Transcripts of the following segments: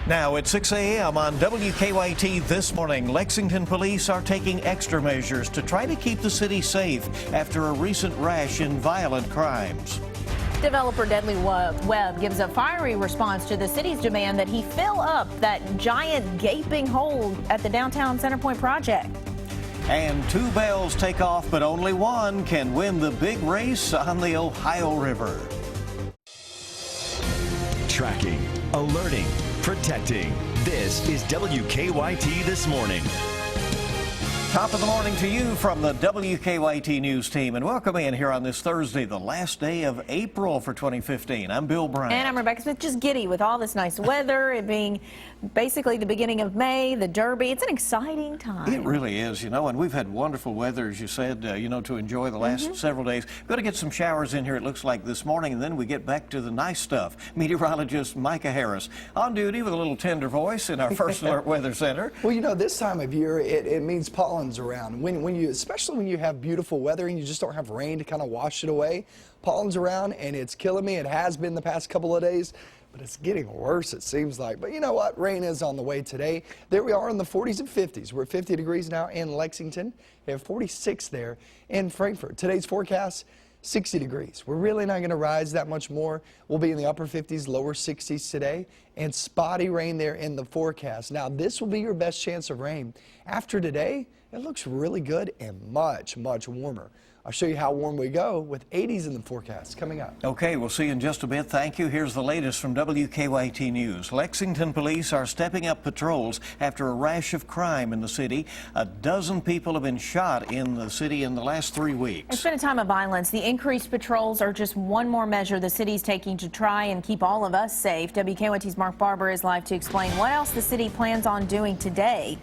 Now at 6 a.m. on WKYT this morning, Lexington police are taking extra measures to try to keep the city safe after a recent rash in violent crimes. Developer Deadly Webb gives a fiery response to the city's demand that he fill up that giant gaping hole at the downtown Centerpoint project. And two belles take off, but only one can win the big race on the Ohio River. Tracking, alerting, protecting. This is WKYT This Morning. Top of the morning to you from the WKYT News team, and welcome in here on this Thursday, the last day of April for 2015. I'm Bill Bryant. And I'm Rebecca Smith, just giddy with all this nice weather, it being basically the beginning of May, the Derby. It's an exciting time. It really is, you know, and we've had wonderful weather, as you said, to enjoy the last several days. We're going to get some showers in here, it looks like, this morning, and then we get back to the nice stuff. Meteorologist Micah Harris on duty with a little tender voice in our First Alert Weather Center. Well, you know, this time of year, it means pollen's around. Especially when you have beautiful weather and you just don't have rain to kind of wash it away, pollen's around, and it's killing me. It has been the past couple of days, but it's getting worse, it seems like. But you know what? Rain is on the way today. There we are in the 40s and 50s. We're at 50 degrees now in Lexington. We have 46 there in Frankfort. Today's forecast, 60 degrees. We're really not going to rise that much more. We'll be in the upper 50s, lower 60s today, and spotty rain there in the forecast. Now, this will be your best chance of rain. After today, it looks really good and much, much warmer. I'll show you how warm we go with 80s in the forecast coming up. Okay, we'll see you in just a bit. Thank you. Here's the latest from WKYT News. Lexington police are stepping up patrols after a rash of crime in the city. A dozen people have been shot in the city in the last 3 weeks. It's been a time of violence. The increased patrols are just one more measure the city's taking to try and keep all of us safe. WKYT's Mark Barber is live to explain what else the city plans on doing today.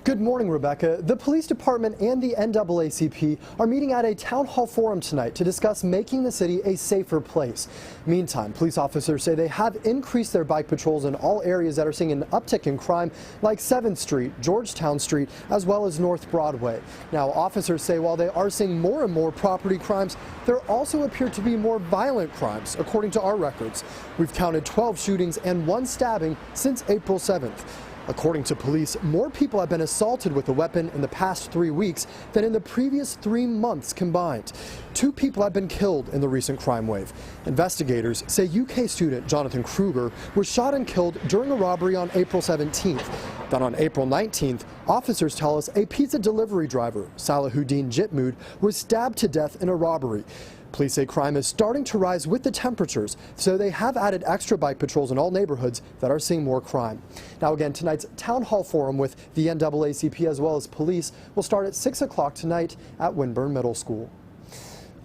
Good morning, Rebecca. The police department and the NAACP are meeting at a town hall forum tonight to discuss making the city a safer place. Meantime, police officers say they have increased their bike patrols in all areas that are seeing an uptick in crime, like 7th Street, Georgetown Street, as well as North Broadway. Now, officers say while they are seeing more and more property crimes, there also appear to be more violent crimes, according to our records. We've counted 12 shootings and 1 stabbing since April 7th. According to police, more people have been assaulted with a weapon in the past 3 weeks than in the previous 3 months combined. 2 people have been killed in the recent crime wave. Investigators say UK student Jonathan Kruger was shot and killed during a robbery on April 17th. Then on April 19th, officers tell us a pizza delivery driver, Salahuddin Jitmood, was stabbed to death in a robbery. Police say crime is starting to rise with the temperatures, so they have added extra bike patrols in all neighborhoods that are seeing more crime. Now again, tonight's town hall forum with the NAACP as well as police will start at 6 o'clock tonight at Winburn Middle School.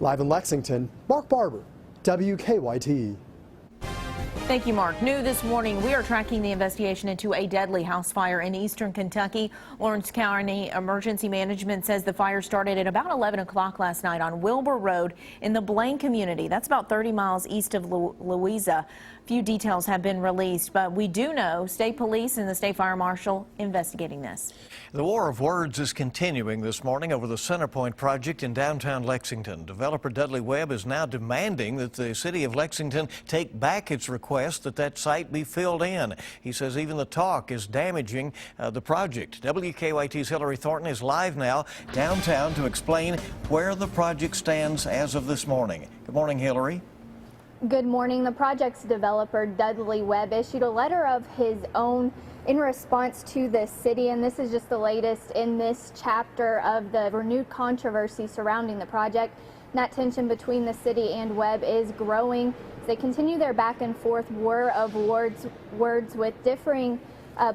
Live in Lexington, Mark Barber, WKYT. Thank you, Mark. New this morning, we are tracking the investigation into a deadly house fire in eastern Kentucky. Lawrence County Emergency Management says the fire started at about 11 o'clock last night on Wilbur Road in the Blaine community. That's about 30 miles east of Louisa. Few details have been released, but we do know state police and the state fire marshal investigating this. The war of words is continuing this morning over the Centerpoint project in downtown Lexington. Developer Deadly Webb is now demanding that the city of Lexington take back its request that site be filled in. He says even the talk is damaging the project. WKYT's Hillary Thornton is live now downtown to explain where the project stands as of this morning. Good morning, Hillary. Good morning. The project's developer, Dudley Webb, issued a letter of his own in response to the city, and this is just the latest in this chapter of the renewed controversy surrounding the project. That tension between the city and Webb is growing. They continue their back and forth war of words with differing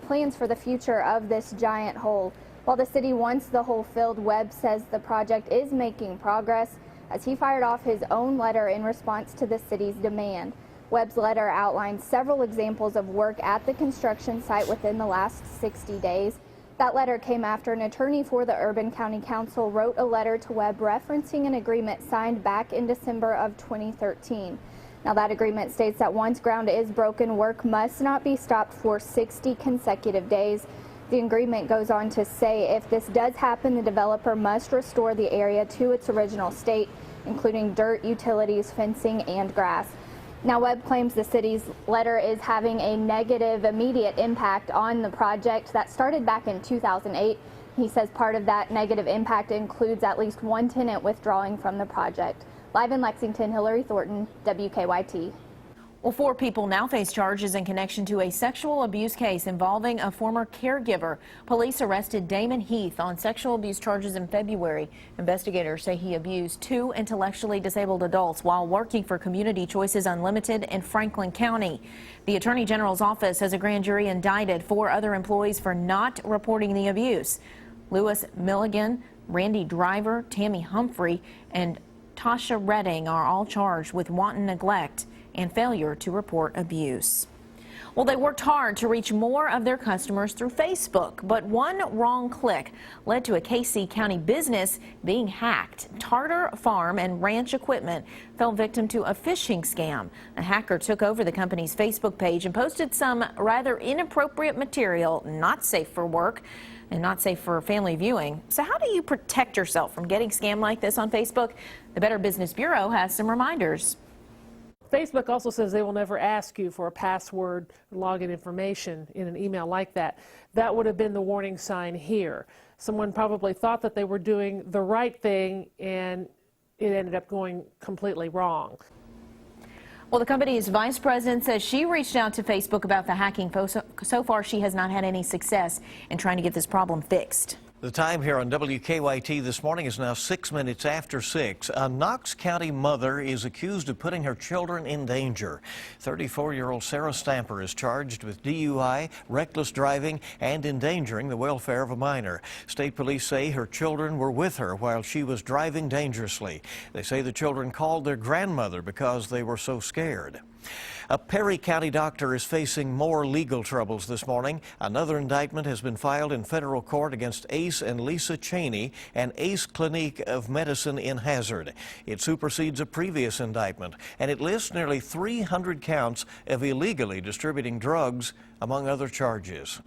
plans for the future of this giant hole. While the city wants the hole filled, Webb says the project is making progress as he fired off his own letter in response to the city's demand. Webb's letter outlines several examples of work at the construction site within the last 60 days. That letter came after an attorney for the Urban County Council wrote a letter to Webb referencing an agreement signed back in December of 2013. Now, that agreement states that once ground is broken, work must not be stopped for 60 consecutive days. The agreement goes on to say if this does happen, the developer must restore the area to its original state, including dirt, utilities, fencing, and grass. Now, Webb claims the city's letter is having a negative immediate impact on the project that started back in 2008. He says part of that negative impact includes at least one tenant withdrawing from the project. Live in Lexington, Hillary Thornton, WKYT. Well, 4 people now face charges in connection to a sexual abuse case involving a former caregiver. Police arrested Damon Heath on sexual abuse charges in February. Investigators say he abused 2 intellectually disabled adults while working for Community Choices Unlimited in Franklin County. The Attorney General's office has a grand jury indicted 4 other employees for not reporting the abuse. Lewis Milligan, Randy Driver, Tammy Humphrey, and Tasha Redding are all charged with wanton neglect and failure to report abuse. Well, they worked hard to reach more of their customers through Facebook, but one wrong click led to a KC County business being hacked. Tartar Farm and Ranch Equipment fell victim to a phishing scam. A hacker took over the company's Facebook page and posted some rather inappropriate material, not safe for work and not safe for family viewing. So how do you protect yourself from getting scammed like this on Facebook? The Better Business Bureau has some reminders. Facebook also says they will never ask you for a password login information in an email like that. That would have been the warning sign here. Someone probably thought that they were doing the right thing and it ended up going completely wrong. Well, the company's vice president says she reached out to Facebook about the hacking. So far, she has not had any success in trying to get this problem fixed. The time here on WKYT this morning is now 6 minutes after 6. A Knox County mother is accused of putting her children in danger. 34-year-old Sarah Stamper is charged with DUI, reckless driving, and endangering the welfare of a minor. State police say her children were with her while she was driving dangerously. They say the children called their grandmother because they were so scared. A Perry County doctor is facing more legal troubles this morning. Another indictment has been filed in federal court against Ace and Lisa Cheney and Ace Clinique of Medicine in Hazard. It supersedes a previous indictment, and it lists nearly 300 counts of illegally distributing drugs, among other charges.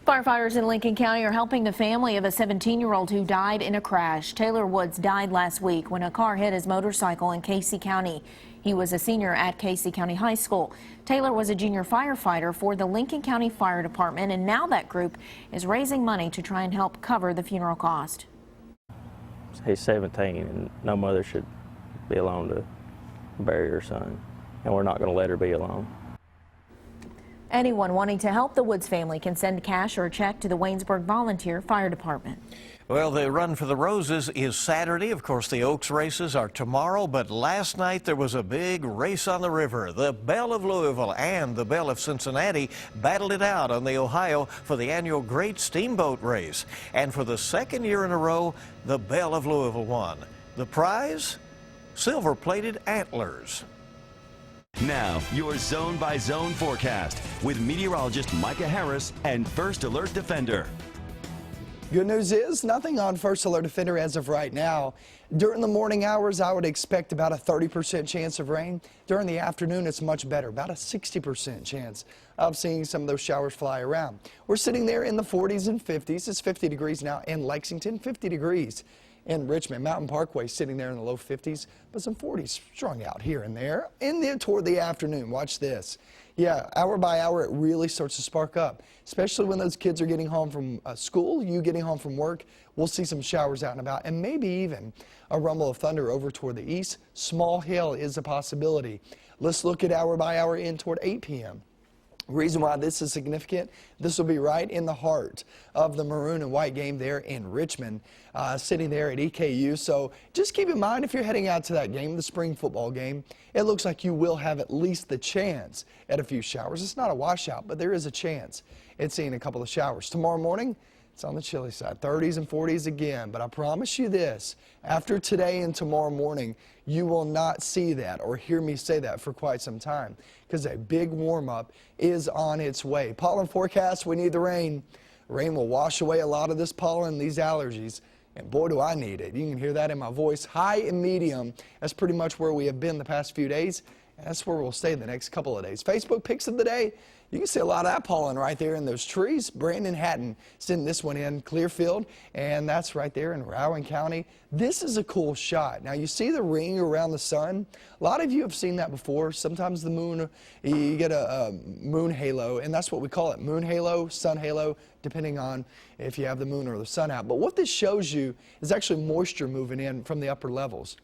Firefighters in Lincoln County are helping the family of a 17-year-old who died in a crash. Taylor Woods died last week when a car hit his motorcycle in Casey County. He was a senior at Casey County High School. Taylor was a junior firefighter for the Lincoln County Fire Department, and now that group is raising money to try and help cover the funeral cost. He's 17, and no mother should be alone to bury her son, and we're not going to let her be alone. Anyone wanting to help the Woods family can send cash or a check to the Waynesburg Volunteer Fire Department. Well, the Run for the Roses is Saturday. Of course, the Oaks races are tomorrow, but last night there was a big race on the river. The Belle of Louisville and the Belle of Cincinnati battled it out on the Ohio for the annual Great Steamboat Race. And for the second year in a row, the Belle of Louisville won. The prize? Silver-plated antlers. Now, your zone-by-zone forecast with meteorologist Micah Harris and First Alert Defender. Good news is nothing on First Alert Defender as of right now. During the morning hours, I would expect about a 30% chance of rain. During the afternoon, it's much better, about a 60% chance of seeing some of those showers fly around. We're sitting there in the 40s and 50s. It's 50 degrees now in Lexington, 50 degrees in Richmond. Mountain Parkway sitting there in the low 50s, but some 40s strung out here and there. Toward the afternoon, watch this. Yeah, hour by hour, it really starts to spark up, especially when those kids are getting home from school, you getting home from work. We'll see some showers out and about, and maybe even a rumble of thunder over toward the east. Small hail is a possibility. Let's look at hour by hour in toward 8 p.m. Reason why this is significant, this will be right in the heart of the maroon and white game there in Richmond, sitting there at EKU. So just keep in mind if you're heading out to that game, the spring football game, it looks like you will have at least the chance at a few showers. It's not a washout, but there is a chance at seeing a couple of showers. Tomorrow morning, it's on the chilly side, 30s and 40s again, but I promise you this, after today and tomorrow morning, you will not see that or hear me say that for quite some time because a big warm-up is on its way. Pollen forecast, we need the rain. Rain will wash away a lot of this pollen, these allergies, and boy, do I need it. You can hear that in my voice. High and medium, that's pretty much where we have been the past few days, That's where we'll stay the next couple of days. Facebook picks of the day. You can see a lot of that pollen right there in those trees. Brandon Hatton sending this one in Clearfield, and that's right there in Rowan County. This is a cool shot. Now you see the ring around the sun. A lot of you have seen that before. Sometimes the moon, you get a moon halo, and that's what we call it, moon halo, sun halo, depending on if you have the moon or the sun out. But what this shows you is actually moisture moving in from the upper levels,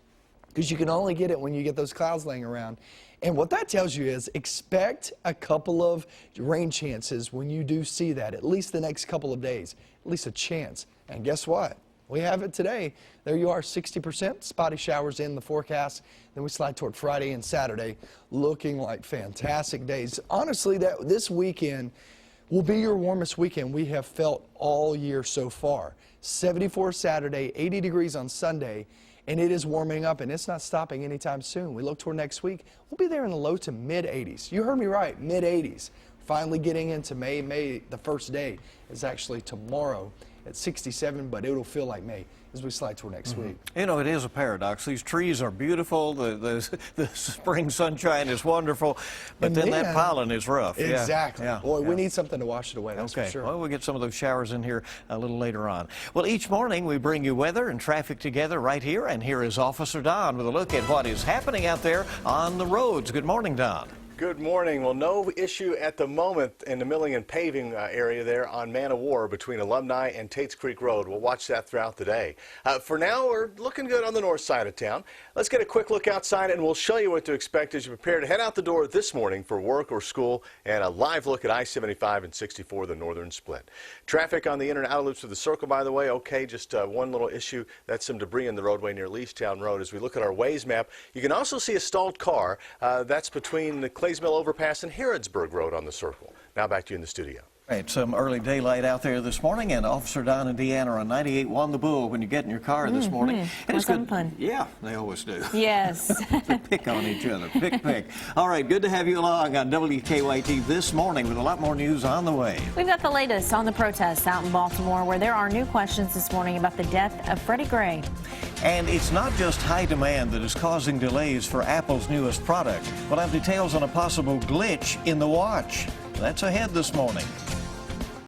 because you can only get it when you get those clouds laying around. And what that tells you is expect a couple of rain chances when you do see that, at least the next couple of days, at least a chance. And guess what? We have it today. There you are, 60%, spotty showers in the forecast. Then we slide toward Friday and Saturday, looking like fantastic days. Honestly, this weekend will be your warmest weekend we have felt all year so far. 74 Saturday, 80 degrees on Sunday. And it is warming up, and it's not stopping anytime soon. We look toward next week, we'll be there in the low to mid 80s. You heard me right, mid 80s. Finally getting into May. May, the first day, is actually tomorrow at 67, but it'll feel like May as we slide toward next week. You know, it is a paradox. These trees are beautiful. The spring sunshine is wonderful, but then that pollen is rough. Exactly. Yeah. Boy, we need something to wash it away, that's for sure. Well, we'll get some of those showers in here a little later on. Well, each morning we bring you weather and traffic together right here, and here is Officer Don with a look at what is happening out there on the roads. Good morning, Don. Good morning. Well, no issue at the moment in the milling and paving area there on Man o' War between Alumni and Tates Creek Road. We'll watch that throughout the day. For now, we're looking good on the north side of town. Let's get a quick look outside, and we'll show you what to expect as you prepare to head out the door this morning for work or school, and a live look at I-75 and 64, the northern split. Traffic on the in and outer loops of the circle, by the way, okay, just one little issue. That's some debris in the roadway near Leestown Road. As we look at our Waze map, you can also see a stalled car. That's between the Claysville Overpass and Harrodsburg Road on the circle. Now back to you in the studio. Right, some early daylight out there this morning, and Officer Don and Deanna on 98.1 The Bull when you get in your car this morning. And it's good. Fun. Yeah, they always do. Yes. They pick on each other. Pick. All right, good to have you along on WKYT this morning with a lot more news on the way. We've got the latest on the protests out in Baltimore, where there are new questions this morning about the death of Freddie Gray. And it's not just high demand that is causing delays for Apple's newest product. We'll have details on a possible glitch in the watch. That's ahead this morning.